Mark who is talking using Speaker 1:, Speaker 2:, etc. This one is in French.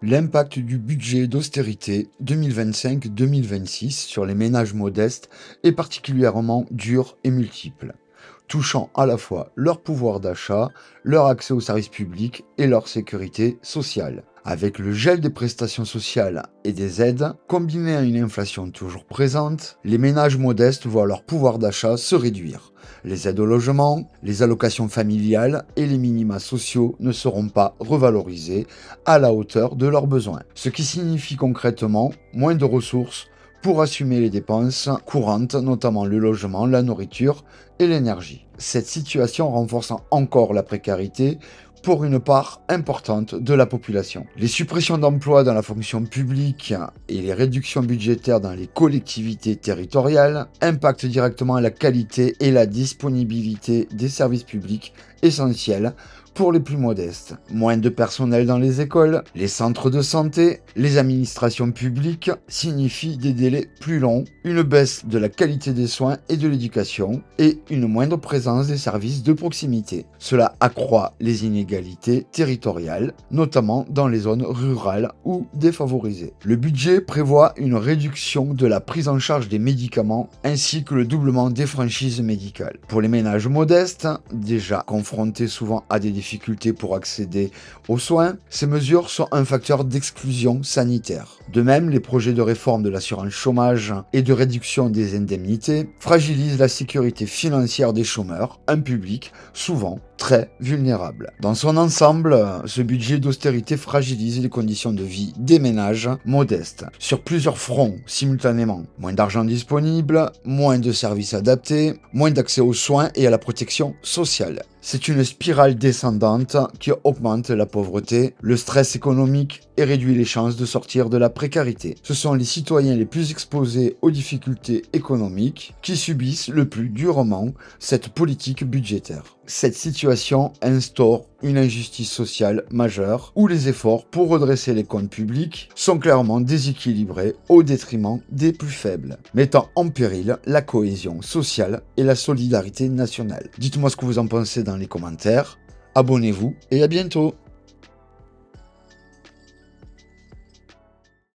Speaker 1: L'impact du budget d'austérité 2025-2026 sur les ménages modestes est particulièrement dur et multiple, touchant à la fois leur pouvoir d'achat, leur accès aux services publics et leur sécurité sociale. Avec le gel des prestations sociales et des aides, combiné à une inflation toujours présente, les ménages modestes voient leur pouvoir d'achat se réduire. Les aides au logement, les allocations familiales et les minima sociaux ne seront pas revalorisés à la hauteur de leurs besoins. Ce qui signifie concrètement moins de ressources pour assumer les dépenses courantes, notamment le logement, la nourriture et l'énergie. Cette situation renforce encore la précarité pour une part importante de la population. Les suppressions d'emplois dans la fonction publique et les réductions budgétaires dans les collectivités territoriales impactent directement la qualité et la disponibilité des services publics essentiels pour les plus modestes. Moins de personnel dans les écoles, les centres de santé, les administrations publiques signifient des délais plus longs, une baisse de la qualité des soins et de l'éducation et une moindre présence des services de proximité. Cela accroît les inégalités territoriales, notamment dans les zones rurales ou défavorisées. Le budget prévoit une réduction de la prise en charge des médicaments ainsi que le doublement des franchises médicales. Pour les ménages modestes, déjà confrontés souvent à des difficultés pour accéder aux soins, ces mesures sont un facteur d'exclusion sanitaire. De même, les projets de réforme de l'assurance chômage et de réduction des indemnités fragilisent la sécurité financière des chômeurs, un public souvent très vulnérable. Dans son ensemble, ce budget d'austérité fragilise les conditions de vie des ménages modestes sur plusieurs fronts simultanément. Moins d'argent disponible, moins de services adaptés, moins d'accès aux soins et à la protection sociale. C'est une spirale descendante qui augmente la pauvreté, le stress économique et réduit les chances de sortir de la précarité. Ce sont les citoyens les plus exposés aux difficultés économiques qui subissent le plus durement cette politique budgétaire. Cette situation instaure une injustice sociale majeure où les efforts pour redresser les comptes publics sont clairement déséquilibrés au détriment des plus faibles, mettant en péril la cohésion sociale et la solidarité nationale. Dites-moi ce que vous en pensez dans les commentaires, abonnez-vous et à bientôt.